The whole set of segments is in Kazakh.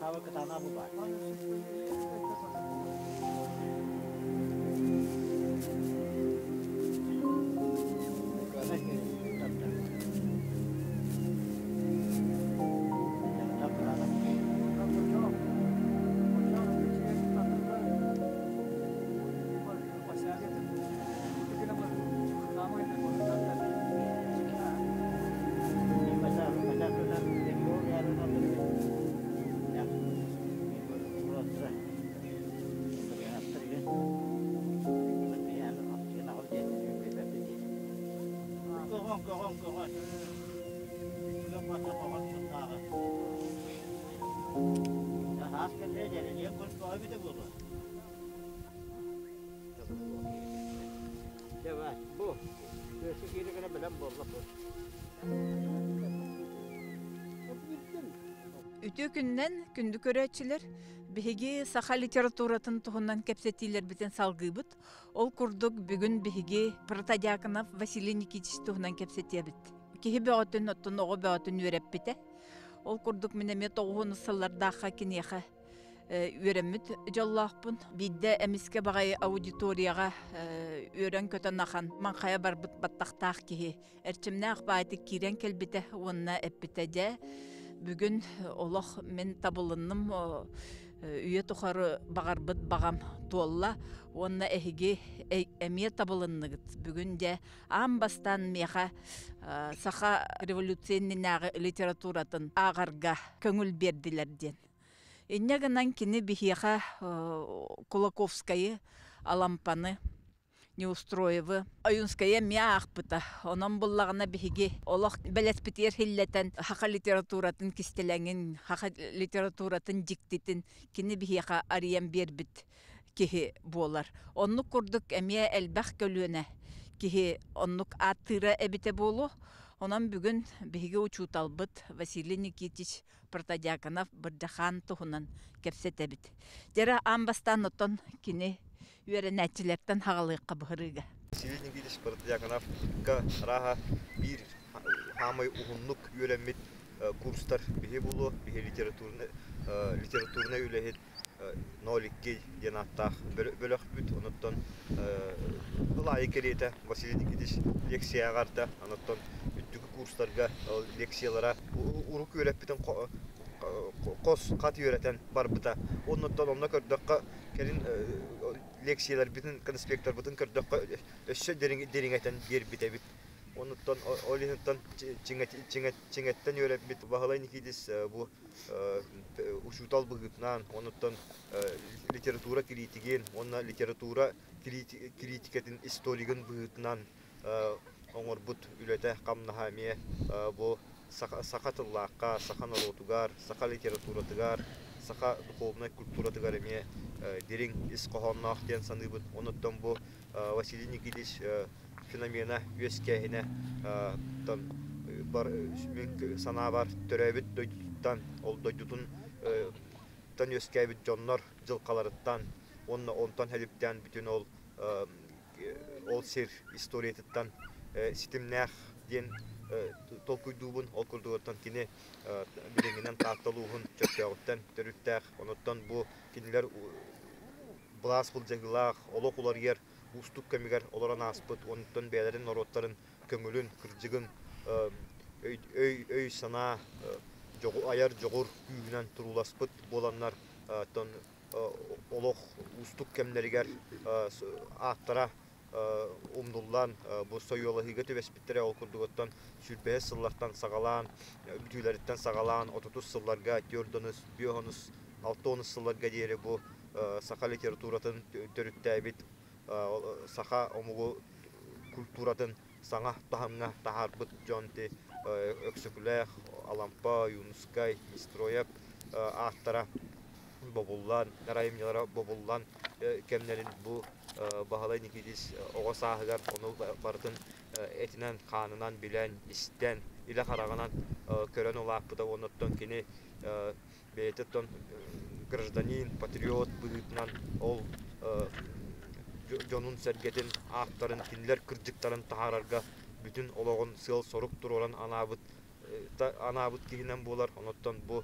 Hava katana bu var. Böyle ki, Evet, bu. Göğsü geri göre belen bolla bu. Ütü günden kündü köreçiler bihigi saha literatуратын tuhundan кепсетилер битен салгыбыт. Ол курдук бүгүн бихиги Протодиаконов Василий Никитич тухунан кепсетебит. Кихи бөтөн оттон ого бөтөн үреппите. Ол курдук минеме тоғын сыллардаха кинеха үреммит жоллахпын. Бидде эмиске багай аудиторияга үрен көтөн ахан манхая барбыт баттактак кихи. Эрчимнах баайты кирен келбите онна эппите же. Бүгін олох мен табылынным үйе тухары бағарбыт бағам туолла, онна әхіге әмие табылынныгыт. Бүгін де амбастан меха саха революцияннағы литературатын ағарға көңіл берділерден. Иннегінен кені бихеха Кулаковскайы, Алампаны, Неустроевы, Аюнская мяақпыта. Онан боллағына бігіге олақ бәләспетер хиллетен хақа литературатын кистеләңін, хақа литературатын диктетін кені бігеға ариян бербіт кеге болар. Оннық күрдік әмия әлбәқ көлуіне кеге оннық аттыра әбіте болу. Онан бүгін бігіге учуталбыт Василий Никитич Протодиаконов бірдіған тұхынан кепсет әбіт. Дері амбастан отын кені үйренәтчілерден хағалыққа бұғырыға. Василий Никитич Протодиаконовка раға бір хамай ұғынлық үйренмет курстар бігі болу, бігі литературына үйләхет ноликке денаттақ бөліқ бүт, оныттан лайы кереті Василий Никитич лекция ағарда, оныттан үттігі курстарға, лекциялара ұрық үйләп бітін қос қаты үйретен бар бұта. Оныттан онына көрдіққа келін лекциялар бітін конспектор бұтын көрдіққа өссі дереңетен бер біте біт. Оныттан олығынтан чеңеттен үйреп біт. Бағалай Никитис бұл ұшутал бұғытнан, оныттан литература критиген, онына литература критикетін историгін бұғытнан оңыр бұт үлеті қамнаға ме бұл сақа тыллаққа, сақа народугар, сақа литературатыгар, сақа духовной культуратыгар еме дерең ис қоғаннақ ден саны бұд. Оныттан бұл Василий Никитич феномена өскәйіне сана бар төрәбіт дойдуттан, ол дойдутын өскәйбіт жоннар жылқаларыттан, онтан әліптен бүтін ол сер историятыттан ситимнәқ ден толкуйдуубун ол курдугуттан кини билеңинен таакталуугун чөптөгүттен төрүттәк оноттон бу кинилер блас булжагылаах олох уларгер устук кемигер олоран аспыт оноттон бээлерин нороттарын көңүлүн кыржыгын өй сана аяр жогур күйүнөн туруласпыт боланнар тон олох устук кемнеригер ааттара умдуллан bu soyolahıga tüvespittere ol kurdugottан sürbehe sıllardan sağalan, bütüylerinden sağalan, 30 sıllarga, 4 biyonus, 6 sıllarga diyeri bu saha literaturatın törüttəbit, saha omugu kulturatın sana tahamına taharbıt jonti, öksükülək, Alampa, Yunuskay, Mistroyep, ahtara bobullan, narayimyalara bobullan, kemlerin bu Bahalay Nikitich oğa sahıgar onu barıtın etinen kanınan bilen isten ile karaganan kören olaqpıda onuttan kini beytetton gражданин, patriot bıgıtnan ol jonun sergetin aktarın kinler kırcıkların tahararga bütün oloğun sıl soruktur olan anabıt анабыт кигинен болар. Оноттон бу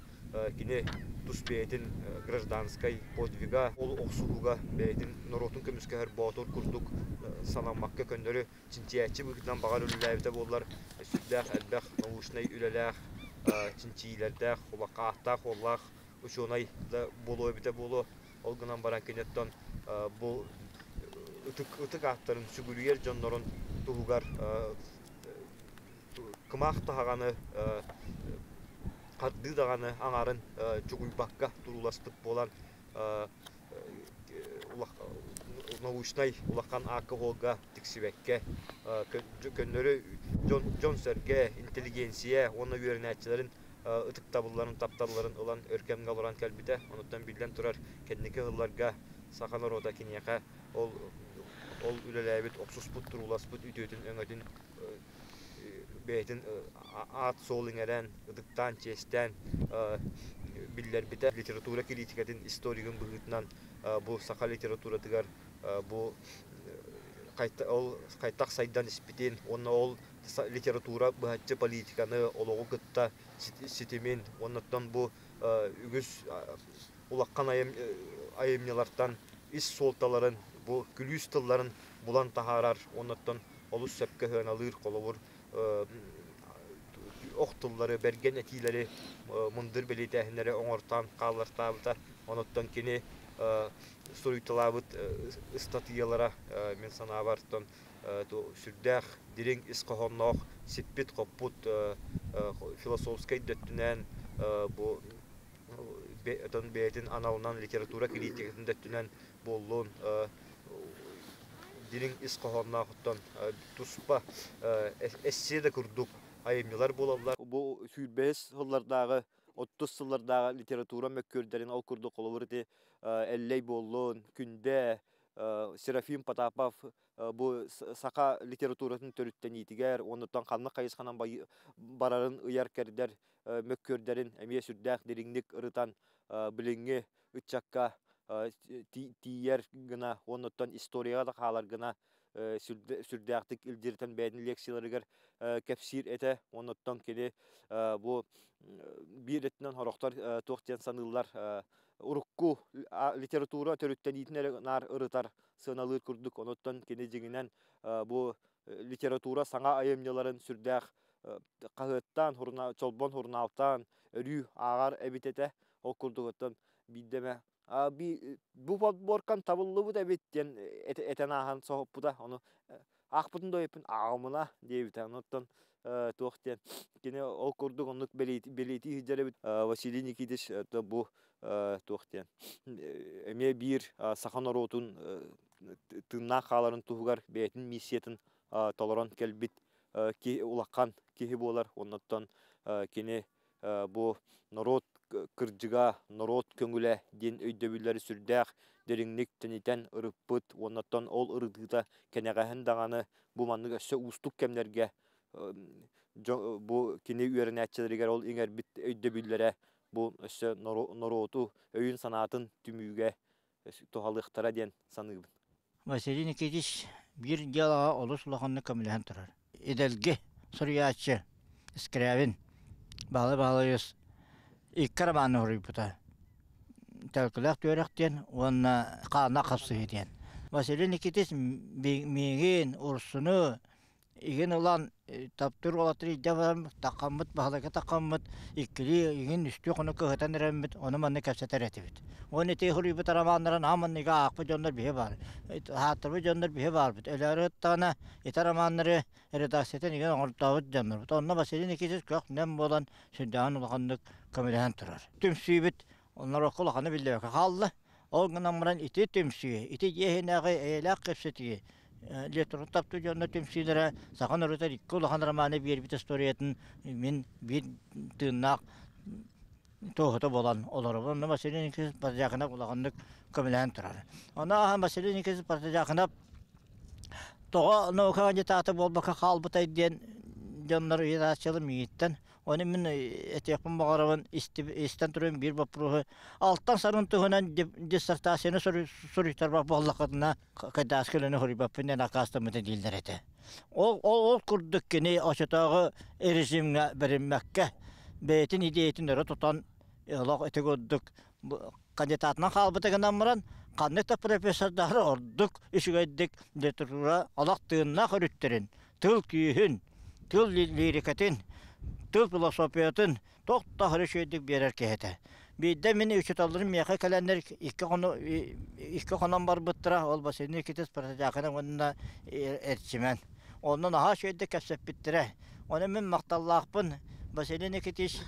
кини тус бейтин гражданской подвига, ол оксууга бейтин народун көмүскө ботор курдук санамакка көндөрү чинчиячы быгынан багар үлләбите болар. Сүддәх әлбәх наушнай үлеләх чинчиләрдә хулакаата холлах ушунай да боло бите боло. Ол гынан баран кенеттон бу ытык аттарын сүгүрүер жоннорун тугугар кымак таганы кадды даганы аңарын чугуйбакка туруласпыт болан научнай улакан акыга тиксибекке көннөрү жон серге интеллигенция оны үйрөнәчилерин ытык табылларын тапталларын ылан өркемге олоран келбите онуттан билден турар кеннеке ылларга саканор ода кинияка ол үлеләбит оксуспут туруласпыт үтөтүн өңөтүн бейтин ат солиңерен ыдыктан честен биллер бите литература критикатын историягын быгытынан бу сака литературатыгар бу кайтак сайдан испитин онна ол литература быхатчы политиканы ологу кытта ситимин оннотон бу үгүс улаккан айымнялардан ис солталарын бу күлүс тылларын булан тахарар оннотон олус сөпкө хыналыр колобур оқтыллары, берген әтилері мұндыр белетәхінері оңортан қалыртабыта, оноттан кені соруйталабыт статиялара мен сана бартын сүрдәқ дирен исқоғоннақ сеппет қоппут философскай дөттінен бәйтін аналынан литература критикатын дөттінен болуын дирен исқоғоннақтан туспа әссе де күрдік айымнылар болалар. Бу сүрбес жыллардағы, 30 жыллардағы литература мөккөрдерин ал күрді қолуырды әллей болуын, күнде Серафим Потапов бу сака литературатын төрүттен итигер, онуттан қалны қайысқанан барарын ыяр кәрдер мөккөрдерин әмие сүрдәқ дериңдік ырытан біліңі үтчакка тиер гына, онуттан историяға да қалар гына сүрдәқтік илдертен бәдін лекцияларыгар кәпсир әті, онуттан келе бу bir etinden horoktar toğtiyan sanıllar urukku literatura törütten itine nar ırıtar sığınalır kurduk onuttan keneciginen bu literatura sana ayımyaların sürdək qahıttan hurna çolbon hurnaltan örü ağar ebitete o kurduktan bideme bu borkan tabullu bu da bitten eten ahan sohop bu da onu akputun da yapın ağımına diye biten onuttan toğtiyan kene o kurduk onluk beleti hicare bit Vasiliy Nikitiç bu toğtiyan eme bir Sakhanorotun tınna qaların tuğgar betin misiyetin toleran kelbit ki ulaqan kihi bolar ondan kene bu narod kırcıga narod köngüle din öydöbülleri sürdək derinlik teniten ırıppıt ondan ol ırıdıda kenegahın dağanı bu manlık össe ustuk kemlerge bu kine üyernetçileriger ol inger bit öydöbüllere bu össe narodu öyün sanatın tümüge tohalıqtara den sanıbın. Vasiliy Nikitiç bir gelağa olus loğanını kömülehen turar. Edelgi, Suriyatçı, İskrevin, bağlı-bağlıyız. İlk karamanı huruyputa. Telkilak dörəkten, ona qana qapsı ediyen. Vasiliy Nikitiç megen, ursunu, igen olan taptır olatır iddiavam, taqammıt, bağlıqa taqammıt, ikkili igen üstü qonu kıhıtan eremmit, onu manne kapsatar etibit. Onu ete huruyput aramanların amanniga aqpı jonlar bihe var. Hatırpı jonlar bihe var bit. Öleri ıttağına ete aramanları redaksiyeten igen oğurtavut jonlar bit. Onunla Vasiliy Nikitiç kök nem bolan sündağın ulaqanlık kömülehen turar. Tümsüyü bit, onlar okulaqanı bildi. Qallı, o gınamıran iti tümsüyü, iti yehinəği eylaq qepsetiyi. Literatür taptı jonlar tümsüylere Sakhanorot'a ikki ulaqan romanı bir bit istoriyatın min bir tığınaq toğutu bolan olur. Onu Vasiliy Nikitiç partajaqınap ulaqanlık kömülehen turar. Ona Vasiliy Nikitiç partajaqınap toğa nauka taatı bolbaka qalbıtay diyen jonlar uyaraçılım yiğitten Onu min etiyapın bağıravan isten turun bir vapruhu. Alttan sarın tuhunan dissertasiyonu soruyor bak bollak adına kadaskılını hori bapından akastamıda dildir ete. O kurduk ki aşatağı erizimle berinmekke. Beytin ideyetinleri tutan Allah ete gördük. Kandidatına kalbıtıgından mıran kandıkta profesörleri orduk, işgöydük, literatüra alaktığına hürüttürün. Tıl küyühün, tıl liriketin, tıl filosofiyatın, toqta hürüşüydük bir erkehete. Bir de mini üçüt alırım yaka kalenler iki konan var bıttıra ol basını kitis parçacakına onunla erçimen. Ondan aha şeyde kesep bittire. Onu min maktallıqpın basını kitis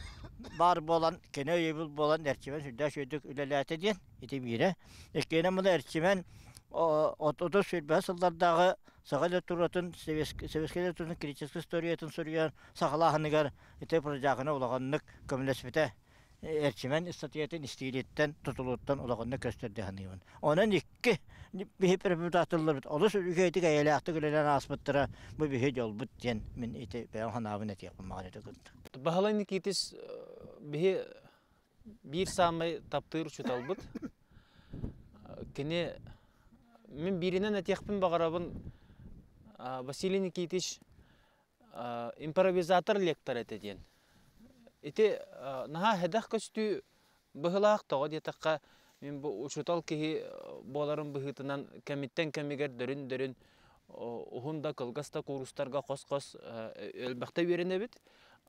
bar bolan, kene yevil bolan erçimen südde şöydük ülelete diyen iti bire. Ekene bunu erçimen o sürbe sıllardağı Sağal turatın Seveskele turun kritik istoriyatın soruyan sağlahınıgar ite projağına ulağanlık kömülesbite erçimen istatiyatın istiliyetten tutuluttan ulağanlık gösterdi hanıyım. Onun iki bir hiperpütatılır. Olur ülkeydik ayalaktı gülelen asbıttıra bu bir yol bit diyen min ite ben hanavın eti yapılmağı eti kıldı. Bahalayın kitis bir samay taptır çutalbıt. Kene min birinden eti yapın bağırabın Василий Никитич импровизатор лектор этеден. Ити наха хедах көстү быһылаах тоҕо диэтакка мен бу учутал киһи боларын быһытынан кемиттен кемигер дөрүн ухунда кылгаста курустарга кос өлбахта беренебит.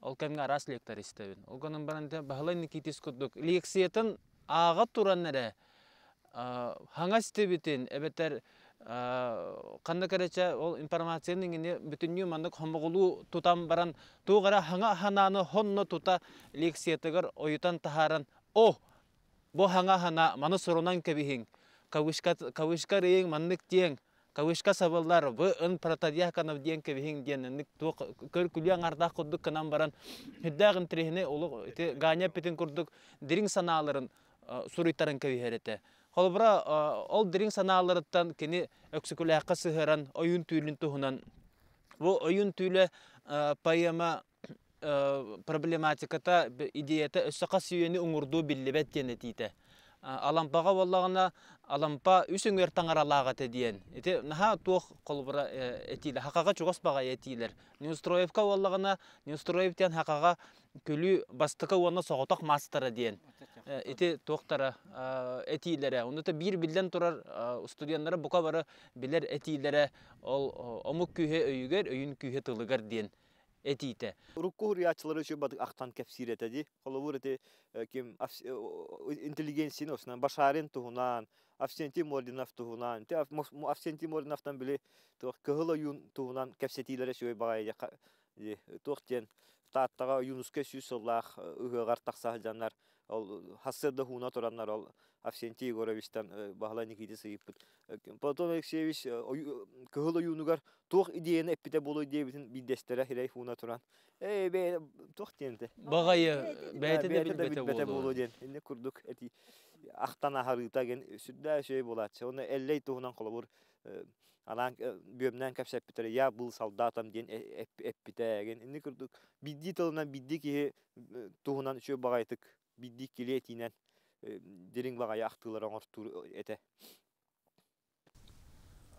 Ол кемге арас лектор истебин. Ол гонун баранта Василий Никитич кудук лекциятын ага тураннере хангастебитин эбетер Канда керече ол информацияның ине бүтүннү мандык хомголу тутам баран тугара ханга хананы хонно тута лекциятыгар оютан тахаран бу ханга хана маны сорунан кебихин кавышка рең мандык тең кавышка сабыллар бу ын протодиаканов дең кебихин денник ту көр күляң арда кудук канан баран хиддагын трехне олу ганя петин курдук дирин санааларын суруйтарын кебихерете Холбра ол дирин санааларыттан кени өксүкүләккә сыһыран oyun түйүлүн туһунан бу oyun түйүле поэма проблематиката идеята өссөкка сүйөни уңурду биллебет денетите алампага боллагына алампа үсүңөр таңаралага тедиен эти наха туох колбра этиле хакага чугоспага этилер неустроевка боллагына неустроевтен хакага күлү бастыкы оны соготок мастера диен эти тоқтара этилере онда бир билден турар студенттары бука бары билер этилере ол омук күйе өйгөр өйүн күйе тылыгар диен этите Рукку хуриячылары şu batık aktan kepsir etedi. Kolabur ete kim inteligensin osnan başarın tuhunan Afsenti Mordinov tuhunan te Afsenti Mordinov'tan bile to kıhıla yun tuhunan kepsetilere şöyle bagaya toqten tattaga Yunuska süsüllah ıhıgar taqsajanlar ol hasırda huna toranlar ol Afsenti Igorovичтан Василий Никитич сыйыппыт. Платон Алексеевич кыhıla yunugar toq ideyeni epite bolu ideyebitин бидестере хирей хуна туран. Бе тоqтенде. Багайы бәйте де билбете болу ден. Инде курдук эти ахтана харыта ген сүддә şey болат. Оны эллей туһунан колобур алан бөмнән капсап битере я бул солдатам ден эппите ген. Инде курдук бидди тылынан бидди ки туһунан şu багайтык бидди килетинен дирин багай ахтылар оңортур эте.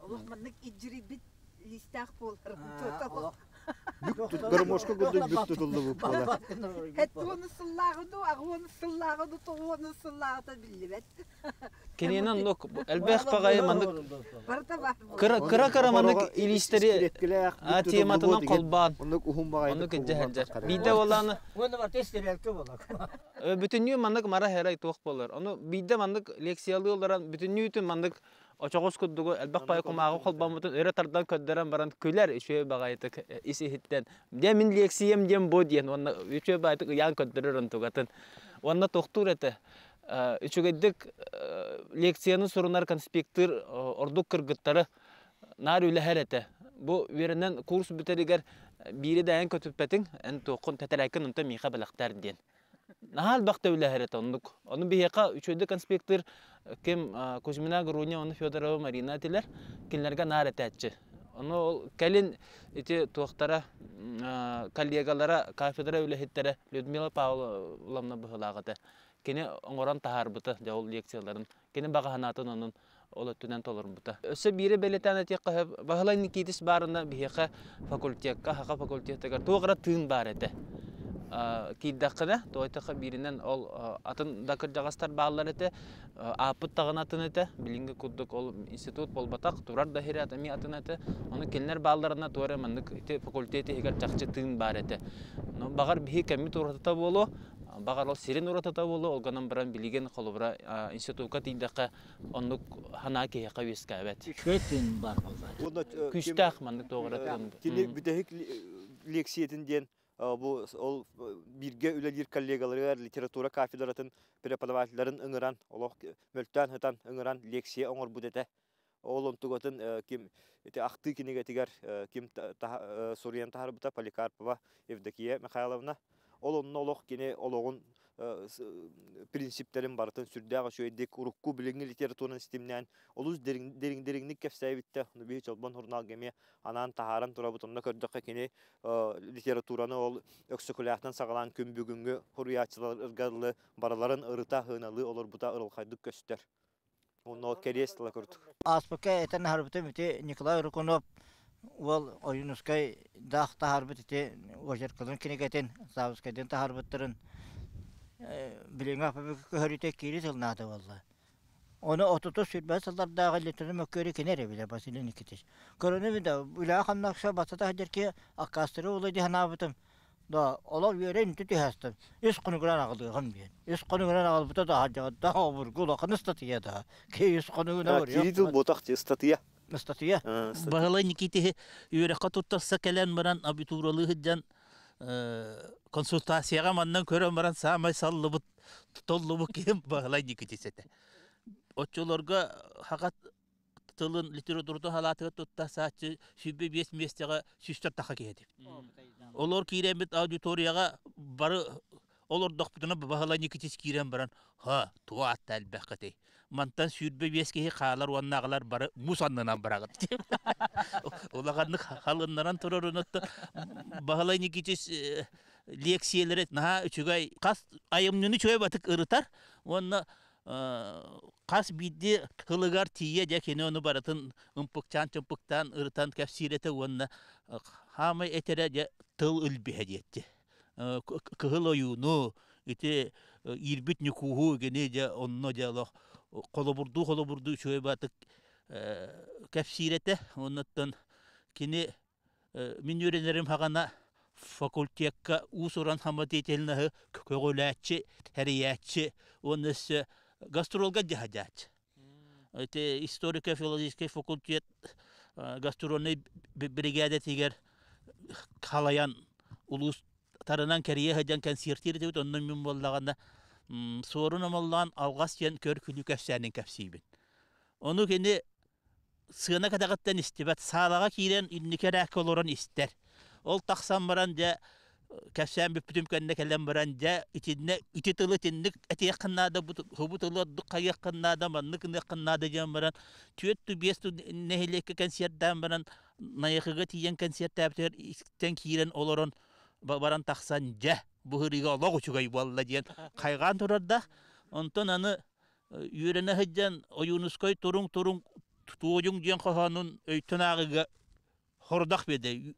Олох маннык иджири бит листах болар. Гармошка гудук бит тутулду бу пола. Хет тоны сыллагыды, агыны сыллагыды, тоны сыллагыды билбет. Кененен лок элбэх багай мандык Барта бар. кыра мандык илистери тематынан колбан. Ондук ухум багай. Ондук жаханжар. Биде оланы Onu var testlerke bolak. бүтүннү мандык мара херай туох болор. Ону биде мандык лекциялы оларан бүтүннү түн мандык Очогос кудугу элбак бай комагы колбамытын эретардан көддөрөн баран күлөр үшө багайтык иси хиттен. Де мен лекциям дем бо диен, онна үшө байтык ян көддөрөн тугатын. Онна токтур эте. Üçügeddik лекцияны сурунар конспектир ордук кыргыттары нар үле херете. Бу веренен курс битеригер бири дайын көтүппетин, эн токун тетелайкын унта миха балактар диен. Нахал бакта үле херете ондук. Onu бихека üçügeddik конспектир Kim Kuzmina Grunya onu Fyodorova Marina tiler kinlerge nar etecek. Onu ol kelin ити туохтара коллегалара кафедра үлехеттере Людмила Павловна быһылагыты. Кини оңоран тахарбыты жаул лекцияларын. Кини багаханатын onun ол өттүнен толорбута. Өсө бири белетен этек багалай Никитис барына бихеха факультетка, хака факультеттегер тугара тыын бар эте. Кийдакына тойтака биринен ол атын дакыр жагастар баалар эте. Апыт тагына атын эте. Билинге куддук ол институт болбатак турар дахире атами атын эте. Оны келнер бааларына туара мандык эте факультети хегер жакчы тыын бар эте. Но багар бихи кеми турата боло. Багар ол сирен уратата болу, олганан баран билиген холубра институтка тиндакка оннук ханаки якависка бет. Шөтін бар болар. Күстах мандык тоғыратын. Кини бүтәһик лекциятынден бу ол бирге үлелер коллегалары литература кафедратын преподавательларын ыңыран, олох мөлтән хытан ыңыран лекция оңор будете. Ол онтугатын ким эти ахты кинеге тигәр ким Сурьян тахарбыта Поликарпова Евдокия Михайловна. Ол onun олох кене ологун принциптерин бартын сүрдәгә шөйдек урукку билеңге литератураны системнән олуз дереңдереңник кәфсәбитте бу чолбан журнал геме анан тахаран тура бутунда көрдөккә кене литератураны ол өксөкөләктән сагалан күн бүгүнгө хуриячыларга бараларын ырыта хыналы олар бута ырылхайдык көстөр. Оны керестла көрдүк. Аспака этен харбыты бите Николай Рукунов ол oyunuskay dağ taharbıt ite ojer kılın kinegeten savskayden taharbıttırın bilen apı körüte kiri tılnadı valla. Onu otutu sürbe sallar dağı letrini mökkörü kenere bile Vasilin Nikitiş. Körünü bir de ula xannakşa basata hacer ki akkastırı olaydı hanabıtım. Da olar yören tütü hastım. Üs konuğuna ağıldığım ben. Üs konuğuna ağılbıta da hacı daha olur. Kulakını statıya da. Ki üs konuğuna var. Kiri tıl botak statıya. Statıya. Бағалай Никите үйрекқа тұттақса кәлән баран абитуралы хыджан консультацияға маннан көрен баран самай саллы бұт толлы бұт кем бағалай Никите сәті. Отчоларға хақат тылын литературды халатыға тұтта саатчы шүбе бес местеға шүштер тақа кейді. Олар кейремет аудиторияға бары олар доқпытына бағалай Никитес кейрем баран ха туа атта әлбәққатей. Мантан сүрбе бескеге қалар уаннағалар бары мусаннынан барағыд. Олағанның халыннаран тұрарынытты бағалай Никитес лекциялары наға үчігай қас айымныны чөй батық ырытар. Онна қас бидде қылығар тие жәкені оны баратын ұмпықчан-чымпықтан ырытан кәпсиреті онна хамай әтері тыл үлбе әдетті. Кығыл ойуну, ете ирбит никуху гене жа онно жалық қолы-бурду шөй батық кәпсиреті. Оннаттан кені мен өренерім хағана факультетка усуран хамат етеліні көгіләтші, тәріятші, онысы гастролга жахаджач. Это историко-филологический факультет гастрольный бригада тигер халаян улус тарынан кәрие хаджан концерттері деп оннан мен боллағанда сорын амаллан алғас ен көр күні кәпсәнің кәпсейбін. Оны кені сығына кадағаттан істебәт, сағаға кейрен инникер әкі олырын істер. Ол тақсан баран жа кәпсән бүптім кәнне кәлем баран жа ити тылы тіндік әте қыннады, хұбы тылы қайық қыннады, манны кінді қыннады жан баран. Түйетті бесті нәхелекі концерттан баран, найықыға тиен концерт әптер істен кейрен олырын баран тақсан жа. Бұхыриға олақ ұчығай болла дейін қайған тұрарда. Онтан аны үйрене хыджан ойынысқай тұрың туғың дейін қағанын өйтін ағыға хордақ беді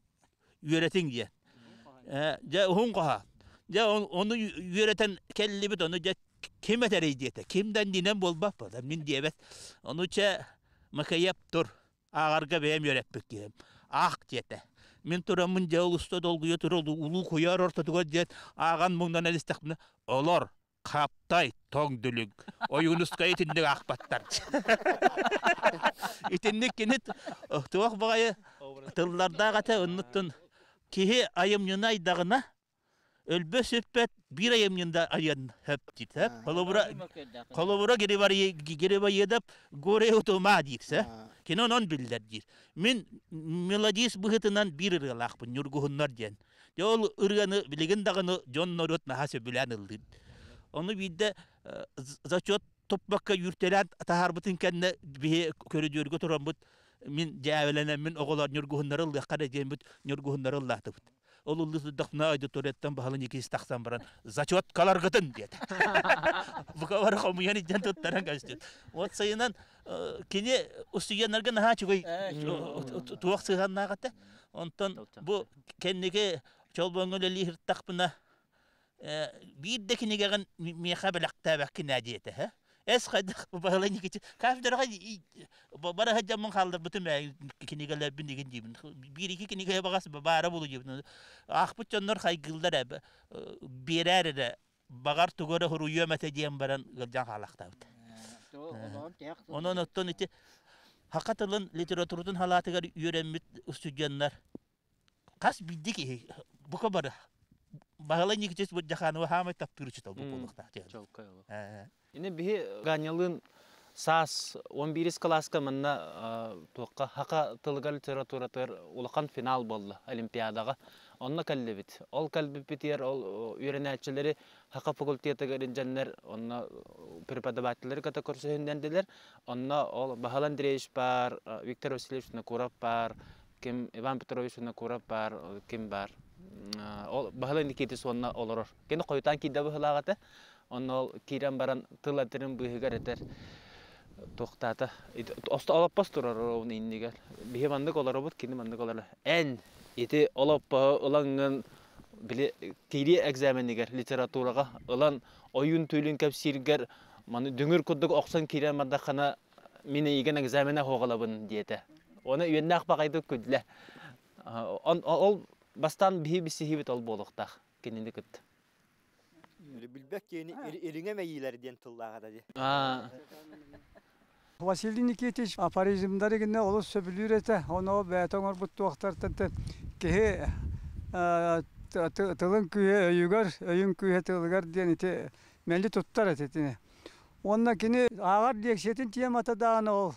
үйретің дейін. Жа ұғын қаға. Жа оны үйретен кәлі бет, оны жа кем әтәрей дейті. Кемден дейінен болбақ бада. Мен дейбет. Оны ча мақайап тұр. Ағарға бәйім үйретпік дейім. Ақ дейті. Мен тұрамын жа ұлыста долғыя тұрылды, ұлы қойар ортатыға дейін аған мұңдан әлістіқпіні. Олар қаптай тоң дүлік. Ойынысқа етіндік ақпаттар. Етіндік кенет тұвақ бағайы тылларда ғата ұнныттын. Кеге айымнына айдағына өлбе сөппет bir ayımında ayın hep дейді. Қолыбыра кереба едіп горе отома дейіксі. Кен онын білдер дейір. Мен мелодис бұғытынан бір ұрғалақпын, нүргіғынлар ден. Ол ұрғаны білеген дағыны жон норот нағасы білән ұлдын. Оны бейді зачет топпаққа үртелен тахарбытын кәнне бе көрі жөргі тұран бұд. min jävelenen min oğular nörguhunları qara jembit nörguhunları latыбıt. Ol ullusudakna auditoriyadan bahalın 290 baran zачет kalargıtın diye. Bu kadar komuyani jan tuttaran gaçtı. Ot sayınan kini usuyanlarga naha çugoy tuwak sığanna gata. Ondan bu kendike çolbongol eli hirtaqpına bir de kini gagan miha belaqta bakina diyete ha. Es qaydak bahalın iki kafdara bara hajamın kaldı bütün kini galar bindigin dibin. Bir iki kini gaya bagas bara bulu dibin. Ahbut çonlar kaygıllar abi. Birer de bagar tugora huruyo mete diyem baran galjan halaqta. Onun otton iti hakatılın literatürün halatıgar öğrenmit ustucanlar. Kas bildi ki bu kadar bahalın iki çeşit bu jahanı hama taptırı çıtal bu bulukta. Çok kayılı. Yine bir ganyalığın sas 11 klaska manna toqqa haqa tılga literaturatır ulaqan final boldu olimpiadaga. Onna kallebit. Ol kalbi bitiyer ol öğrenicileri haqa fakultetiga girenler onna prepodavatelleri kata kursundandiler. Onna ol Bahal Andreevich bar, Viktor Vasilyevich Nakurov bar, kim Ivan Petrovich Nakurov bar, kim bar. Ol Bahal Nikitis onna oloror. Kene koytan kidde bahalagata. Onna kiran baran tılatırın bıhıgar eter. Toqtata. Osta alap pasturar onu indiger. Bihe mandık olar bot, kini mandık olar. En iti alap olangın bile tiri egzameniger literaturaga olan oyun tülün kapsirger manı düngür kudduk oqsan kiran madakana mine igen egzamene hoğalabın diyete. Ona üyennak bakaydı küdle. Ol bastan bihi bisihibit ol boluqtaq. Kinini küt. Bilbek yeni erine meyiler diyen tıllağa da diye. Vasily Nikitich Parizm'dari gine olus söbülürete onu betonor buttu aktartı ki tılın küye öyün küye tılgar diyen ite melli tuttar etini. Onna kini ağır diyeksetin tiyem atadağın ol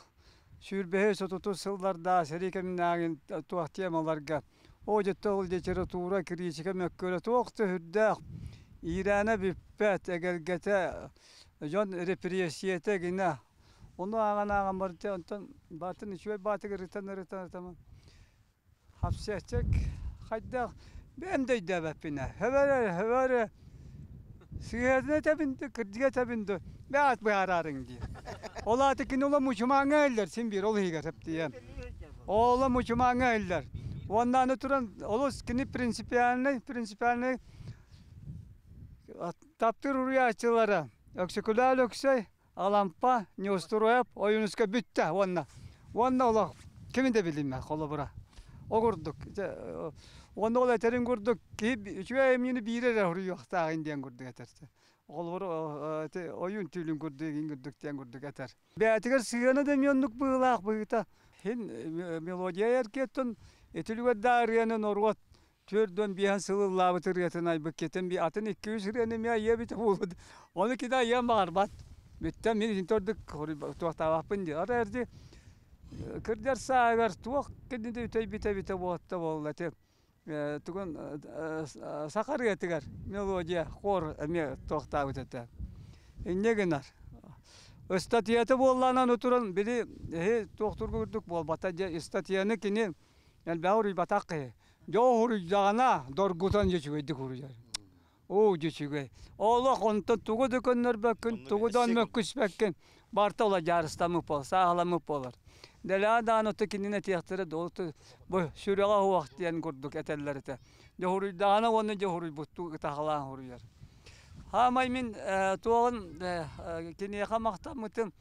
sürbehe sotutu sıllarda serikemin ağın tuak tiyemalarga o ciddi ol literatura kiriyçike mekköle tuaktı hüddağ İran'a bippet egelgete jon represiyete gine onu ağan barıtı ondan batın içi batı ritan tamam hapse çek hayda ben de devepine hevere siyadine tabindi kırdiye tabindi beat bayararın diye ola tekin ola muçmana eller sin bir ol higar hep diye ola muçmana eller ondan oturan olos kini prinsipalne taptır rüyaçılara öksüküler öksey alampa nyosturoyap oyunuska bütte onna ola kimin de bileyim ben kolu bura o kurduk onda ola terin kurduk ki şu emini bire rüyak tağın diyen kurduk eterse kolu bura oyun tülün kurduk diyen kurduk eter beatiger sığana da miyonluk bığıta hin melodiya erketten etülüge dağıryanın orvat Türdön bir hansılı lavıtır yatınay bıkketen bir atın 200 liranem ya ye bite buldu. Onu ki daha yem var bat. Bitti min intorduk tuakta vapın diye. Arardı. Kırder sağır tuak kendinde bite boğatta boğuladı. Tukun sakar yatigar. Melodiya kor eme tuakta bite. Ne günler. Statiyatı boğulanan oturan biri tuaktur gördük bol bataca istatiyanı kini yani bağırı batakı. Johuru jana dorgutan geçiyor dikuruyor. O geçiyor. Allah ondan tuğu dökünler bakın tuğudan meküs bakın. Barta ola jarısta mı pol, sağlam mı polar. Dela da anotu kinine tiyahtırı doltu. Bu sürüye o vakti yan kurduk etellerite. Johuru jana onu johuru buttu tahlan horuyor. Ha maymin tuğun kiniye kamakta mıtım.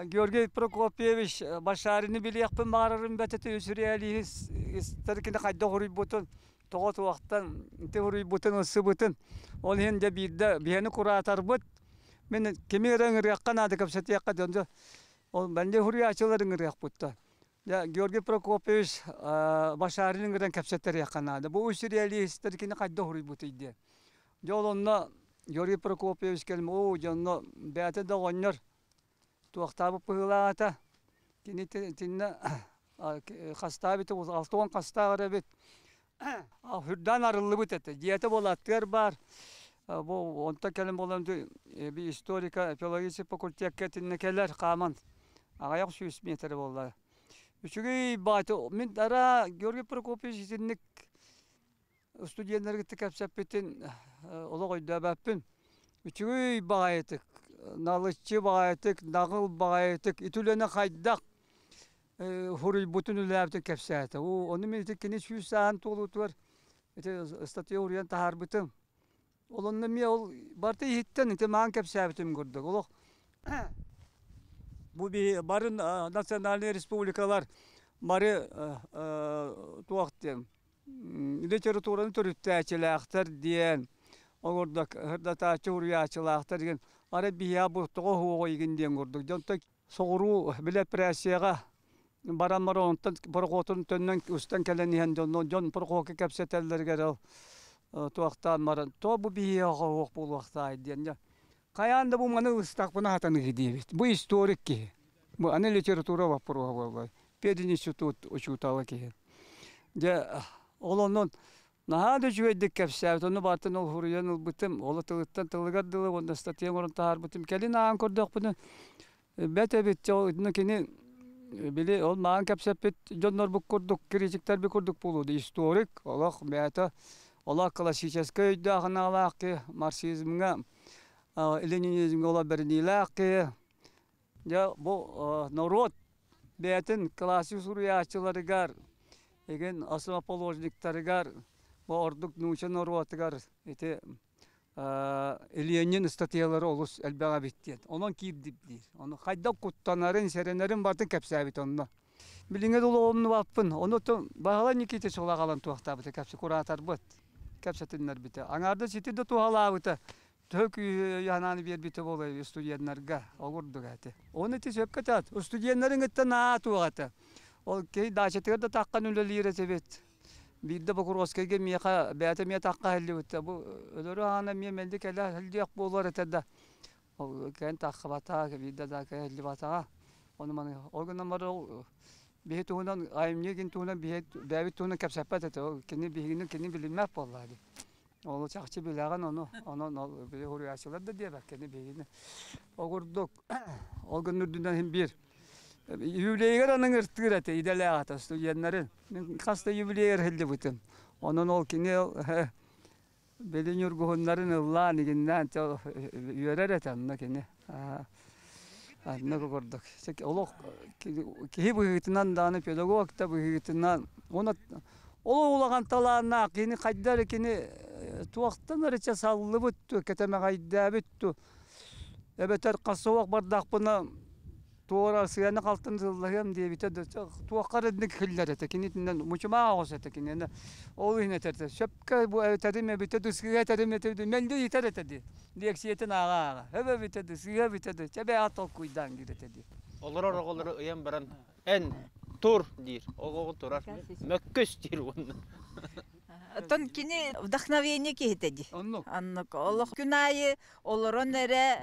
Georgi Prokopyevich başarını bile yapın bağırırım betete üsüriyeli isterkinde kayda horuy butun toğut vaktan te horuy butun ısı butun ol hende bir heni kuratar but men kimi rengir yakkan adı kapsati yakka dönce ol bende horuy açıların yak butta ya Georgi Prokopyevich başarının ren kapsatları yakkan adı bu üsüriyeli isterkinde kayda horuy butu diye yol onna Georgi Prokopyevich kelme o canlı bete de onyor tuakta pıhılata kini tinne kasta bit altuan kasta arabit hürdan arıllı bit ete diyete bolatlar bar bu onta kelim olandı bir historika filoloji fakültesi tinnekeler kaman ayayak şu ismi etere bolla Üçügey batı min dara Georgi Prokopyevич izinlik stüdyenlerge tekapsap beten ola koyda bappın. Üçügey bağaytık. Nalıççı bağaytık, nağıl bağaytık, itülene kaydak. Huri bütün ülepten kapsaydı. Onu min tekini şu sahan tolut var. Ete statüye huriyan tahar bıtım. Olonda mi ol bartı hitten ite man kapsaydım gördük. Olo bu bir barın nasyonal respublikalar barı tuaqtım. Literaturanın türüttäçiläxter diyen. Orada hırda taçı huriyaçılaxter diyen. Arabiya bu toğu huğu igen gördük. Jonta soğuru bile presiyaga baramara ontan porqotun tönnen ustan kelenihen jon porqoke kapsetellerger tuaqta maran. To bu biya huğu bu waqta diyen ya. Kayanda bu manı ıstak buna hatanı gidiyor. Bu historik ki. Bu ana literatura vapuru var. Pedin institut uçutalı ki. Ya olonun naha düşüydik kapsayt onu batın ol huriyan ol bitim. Ola tılıttan tılıgar dılı onda statiyen orun tahar bitim. Kelin ağan korduk bunu. Bete bit onu kini bili ol mağan kapsayt bit. Jonlar bu korduk kiricikler bir korduk buludu. Historik. Allah meyata. Allah klasической dağına Allah ki Marksizmga Leninizmga ola berinilaq ki. Ya bu narod betin klasik Suriyaçılarıgar egen asmapoложниктарыгар bu orduk nuşa narodыгар ete Lenin statiyaları olus elbaga bitti. Onun kirdipdi. Onu hayda kuttanların serenlerin batın kapsabit onunla. Bilinge dolu onu vapın. Onu to bahala nikite sola kalan tuaqta bite kapsa kuratar bit. Kapsatinler bite. Anarda sitide tuhala bite. Tök yanani bir bite bolay stüdyenlerge ogurdu gati. Onu ti söpkatat. Stüdyenlerin ette na tuaqta. O ki daşeterde takkan ülelire sebet. Bir de bakır oskege miyaka beate miya takka helli bitte. Bu ölürü hana miya meldik eller helli yak bolar etede. O ken takka bata bir de da helli bata. Onu man organlar var o bir tuğundan ayımniye gin tuğundan bir David tuğundan kapsapet ete. O kendi bihinin kendi bilinmez vallahi. Onu çakçı bilagan onu bir huriyatçılar da diye bak kendi bihini. O kurduk. O gündünden hem bir Yüvleyer anın ırttıgır ete idele atası yenlerin. Kasta yüvleyer hildi bütün. Onun ol kini belin yurguhunların ıllağın iginden yörer ete anına kini. Anına kurduk. Oluk kihi bu hıgıtından dağını pedagog da bu hıgıtından ona olağan talağına kini kaydar kini tuaqtan arıça sallı büttü keteme kayda büttü. Ebeter kasıvak bardak buna Tuğra siyana kaltın zıllahım diye bite de tuğakar ednik hiller etekininden muçuma ağız etekininden oğlu yine terte şapka bu terime bite de siga terime de melde yeter etedi diyeksiyetin ağa hebe bite de siga bite de çebe atol kuydan girdi Olur uyan baran en tur dir. Oğul turar. Mökkös dir onu. Ton kini вдохновение киһитеди. Оннук. Аннык олох күнайы олорон эре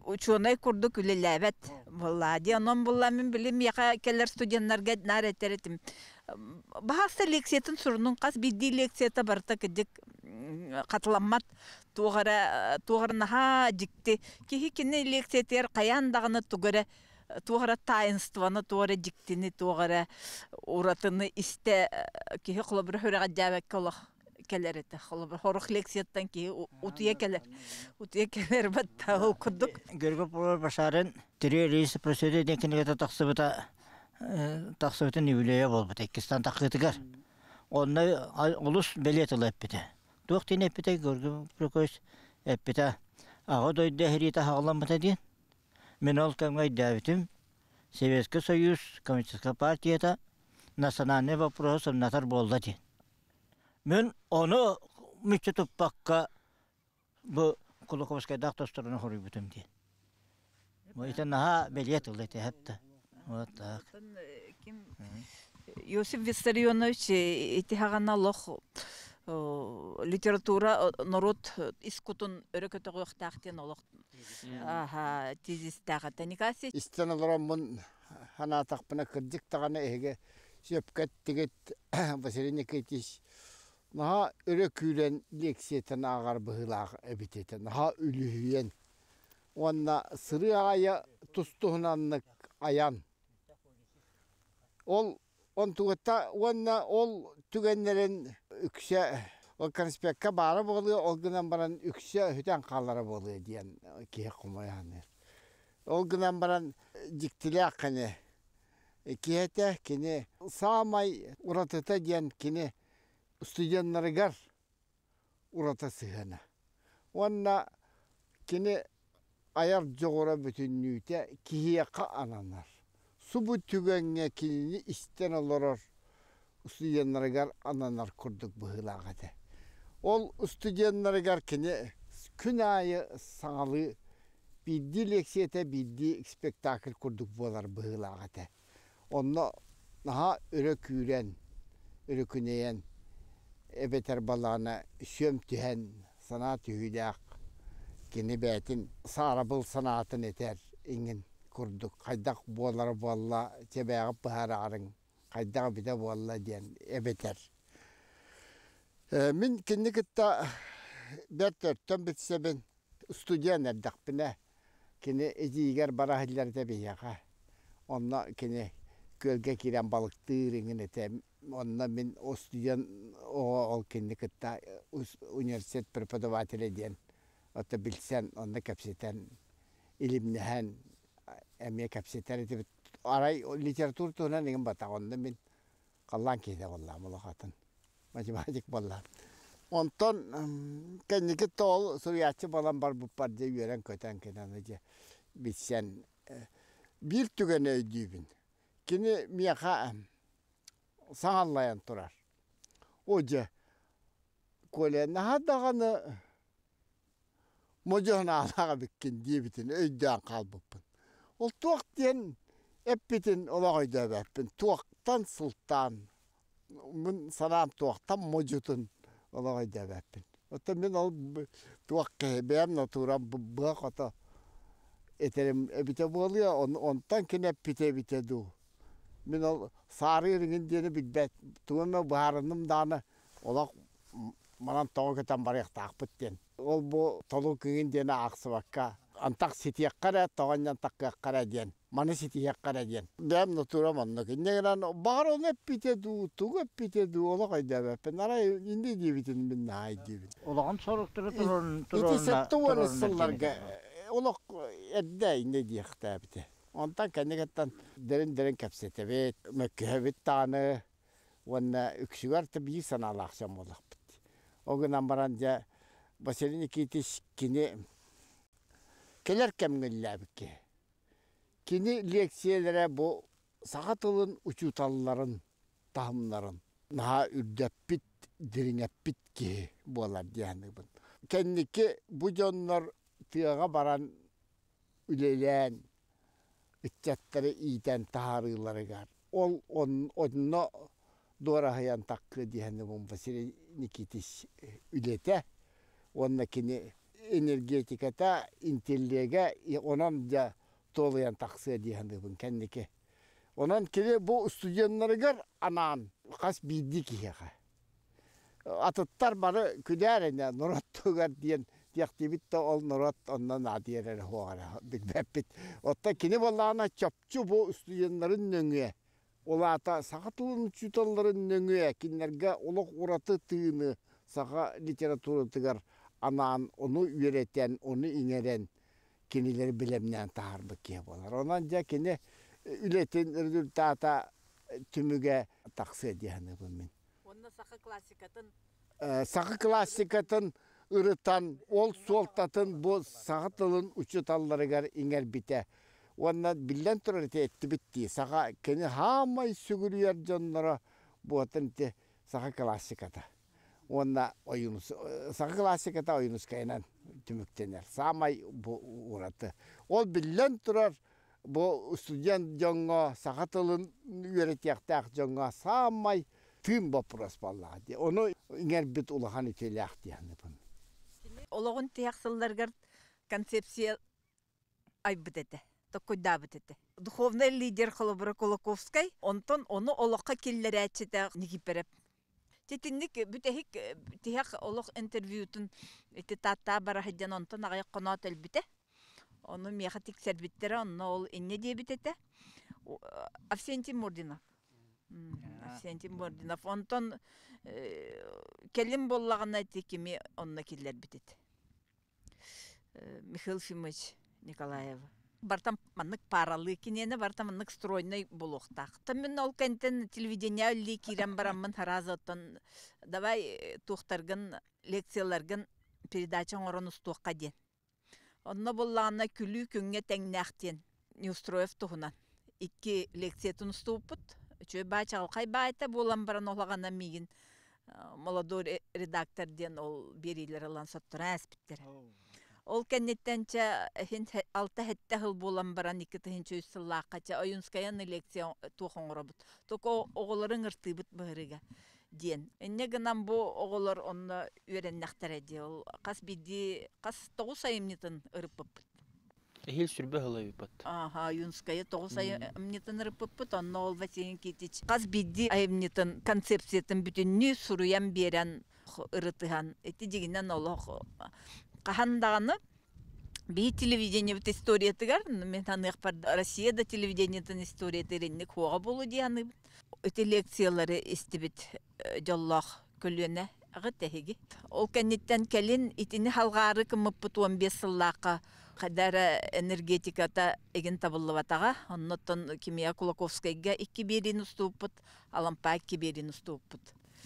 ученый курдук үлеләбәт. Буллади анон булла мен билим яка келер студентларга нареттеретим. Бахасы лекциятын сурунун кас бидди лекцията барта кидик катламат тугара дикти. Кихи кини лекциятер каяндагыны тугара тугара таинстваны тугара диктини тугара уратыны исте кихи кылыбыр хүрәгә җабәк кылык келерете кылыбыр хорык лекцияттан ки утыя келер батта ул курдук Görgü bu başarın terörist prosede dekine de taksıbıta nüvileye bolbu Tekistan takıtıgar. Onda olus beletile epite. Doktin epite görgü prokos epite. Ağa doydu herite hağlanmata diyen. Men ol kamgay davetim Sovetski Soyuz Komünist Partiyada nasyonalne вопрос natar bolda diyen. Men onu müçe tupakka bu Kulukovskaya dağ dostlarına horuy butum diyen. Bu iten naha beliyet ıldı hepte. Вот так. Kim Yosif Vissarionovich itihagana loh литература народ искутун өрөкөтө коктактен олох. Аха, тизистага таникаси. İstanbul'un mun hana takpına kırdık tağına ege söpket tiget Vasily Nikitiş. Naha öre külen leksiyeten ağar bıhılağ ebiteten. Naha ülühüyen. Onna sırı ağaya tustuğunanlık ayan. он тугатта онна ол түгеннерин үксе ол конспектка бары болуyor, ол гынан баран үксе хүтен қалары болуyor диyen кие кумаяныр. Ол гынан баран диктиле акыны киете кини самай уратыта диyen kini студентларыгар урата сыгана. Онна kini ayar жоғора бүтүннүйте киеқа ананар. Субу түгенге кini истен олорор студентларыгар ананар курдук быһылагады. Ол студентларыгар kini күн айы саңалы бидди лекцияте бидди спектакль курдук болар быһылагады. Онно наha өрө күүрен, өрө күнеyen эбетер баланы сөм түһен санат үйдәк kini бәтин сарабыл санатын етер иңин курдук кайдак болар болла тебәгып баарарың кайдак биде болла диен эбетер. Мин кинникетта бәттөртөн битсебин студент эрдакпине kini эжигер барахиллерде бияга. Онна kini көлге кирен балыктыр иңин ете. Онна мин о студент ол кинникетта университет преподавателе диен. Ота билсен, онна капсетен илимнehen эмне капсетер ете. Арай литература туһунан иңин бата. Онна мин каллан кейде болла мулахатын. Математик болла. Онтон кинникетта ол сурьячы балан бар буппар же үйрен көтен кенен же билсен бир түген өйдүбүн. Kini miyaha sağlayan turar. Oca kole naha dağını mocahına alağa bikin diye bitin öyden kalbıpın. Ol tuğak diyen hep bitin ola oyda verpin. Tuğaktan sultan. Mun sanam tuğaktan mocutun ola oyda verpin. Ota min ol tuğak kehbeyen naturam bırak ota eterim bite boluyor. Ondan kine hep bite du. Min ol sarı ringin diyeni bilbet. Tuğume baharınım dağını ola manan toğu keten barıyak takpıt diyen. Ol bu tolu kıyın diyeni aksı bakka. Antak sitiyek kare, toğanyan takkıyak kare diyen. Manı sitiyek kare diyen. Ben naturam onunla ki. Negiren bahar onu hep bite du, tuğu hep bite du. Ola kayda bepen. Ara indi diye bitin bin nahi diye bitin. Olağan sorukturu turun. İti settu onu sıllarga. Ola edde indi diye kıta bite. Ondan kendiketten derin kapsete ve mekkehet tanı ve üksügar tabii sana akşam olak bitti. O gün ambaranca Vasilini kitiş kini keler kemgillabiki. Kini leksiyelere bu sağatılın uçutalların tahımların naha ürdepit dirinepit ki bolar diyanı bu. Kendiki bu canlar tiyaga baran ülelen İtçatları iyiden taharıları gar. Onunla doğru hayan takkı diyendi bu Vasili Nikitiş ülete. Onunla energetikata, intellige onun da tolayan taksı diyendi bu kendiki. Onun kini bu stüdyenleri gar anan. Kas bildi ki ya. Atıtlar bana küderine Nurat Tugar diyen Diyaktivit de ol Nurat ondan adiyeler hoğara bilbepit. Otta kini bollağına çapçı bu stüdyenlerin nöngüye. Ola ata sağatılın uçutalların nöngüye. Kinlerge oluk uratı tığını sağa literaturu tıgar anan onu üreten, onu ineren kinileri bilemnen taharбы kiye bolar. Onanca kini ületen rezultata tümüge taksı ediyanı bu min. Onunla sakı klasikatın Sakı klasikatın ırıtan, ol soltatın bu sağıtılın uçutalları gar inger bite. Onunla bilden turarete etti bitti. Sağa kini hamay sügürüyer canlara bu atın sakı klasikata. Onunla oyunuz, sakı klasikata oyunuz kaynan tümüktener. Samay bu uğratı. Ol bilden turar bu stüdyen jonga, sağıtılın üretiyaktak jonga samay tüm bapıras vallahi. Onu inger bit ulahan itelyak diyanı bunu. Олоғын тияқсылларгар концепция айбыт эте, токойдабыт эте. Духовный лидер Холобра Колоковскай, онтон оны олоққа келлері әтчеті Никипереп. Тетінник бүтәхік тияқ олоқ интервьютын эти татта барахыден онтон ағай қонат әлбіте. Оны меха тексербіттері, оны ол энне дебіт эте. Авсентий Мурдинов. Арсентий Бординов. Онтон келим боллагана текими онна киллер битет. Михаил Фимович Николаев. Бартам маннык паралы кинені, бартам маннык стройный болуқтақ. Тамын ол кәнтен телевидения үлі кирен барамын таразаттан. Давай туқтаргын, лекцияларгын передачан орын ұстуққа ден. Онна боллағына күлі күнге тәңнәқтен Неустроев тұғынан. 2 лекциятын ұстуыппыт. Чөй бачағыл қай байта болан баран олағана мейін молодой редактор ден ол берейлер алан соттыра әспіттер. Ол кәннеттенче 6 хәтті хыл болан баран 2 тыхынчы үссіллаққача ойынскаяны лекция туқын ғырабыт. Тоқо оғыларын ұртыбыт бұғырыға ден. Әнне гынан бұ оғылар онны өреннәқтар әде. Ол қас биді, қас 9 сайымнетін ұрыппыппыт. Эхил сүрбе хылай бит. Ойынская 9 сайымнетін ұрыппыппыт. Онны ол Василий Никитич қас биді айымнетін концепциятын бүтінні сұруян берен ұрытыған. Әті дегеннен олық Қахандағаны бей телевидение бит история тыгар, мен танык бар Россияда телевидениятын история теренне коға болу дияны. Өте лекциялары истибит жоллах көлөне агытеги. Ол кеннеттен келин итини халгары кымыппыт 15 сыллакка кадара энергетиката еген табыллыбатага, оннотон Кимия Кулаковскайга 2 берин уступпыт, Алампа 2 берин уступпыт.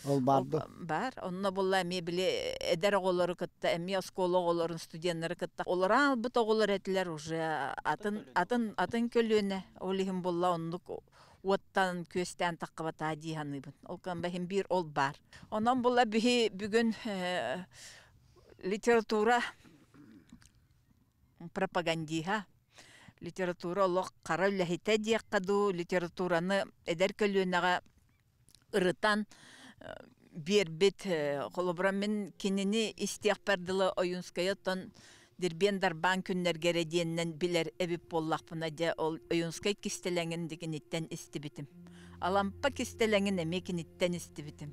Ол барды. Бар. Онна болла эме биле эдер оголору кытта, эме оскола оголорун студенттері кытта. Олар албыт оголор этилер уже атын көлөне. Олихим болла оннук оттан көстен таққыбата диханыбын. Ол канбахим бир ол бар. Онан болла бихи бүгүн литература пропагандиха. Литература олық қара үләхите дияккаду, литератураны эдер көлөнеға ырытан бербет қолыбырамен кенені истияқ бардылы ойынскайоттан дербен дарбан күннергері дейіннен білер әбіп боллақпына де ол ойынскай кистеләңін деген еттен істібітім. Алампа кистеләңін әмекен еттен істібітім.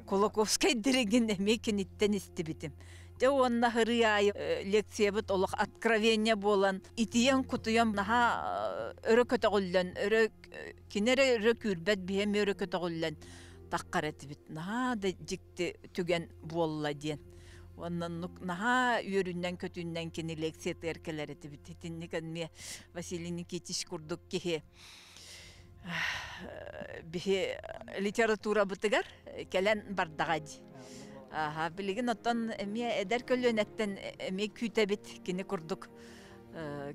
Кулаковскай діреген әмекен еттен істібітім. Де онна хыры айы лекция бұт олық откровения болан, итиен кутуян наха өрі көті ғыллан, кенері өрі күрбәт бейем өрі көті ғыллан. Таққар әтібіт, наға да жікті түген болла ден. Оннан наға үйіріннен көтіннен кені лекция тәркелер әтібіт. Тіннікін ме Василий Никитич күрдік кеге бе литература бұтығар кәлән бардағады. Білеген оттан әме әдәр көлін әттен әме күйтәбіт кені күрдік.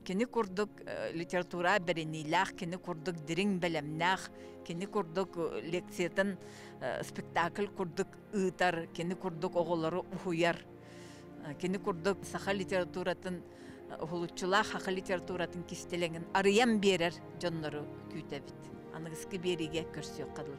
Кені күрдік литература бәрінейлақ, кені күрдік дірің бәлемнақ, кені күрдік лекциятын спектакль күрдік ұйтар, кені күрдік оғылары ұхуяр, кені күрдік сақа литературатын, ұғылытшылақ хақа литературатын кестелеңін арыян берер жонлары күйтәбіт. Анығысқы береге көрсек қадыл.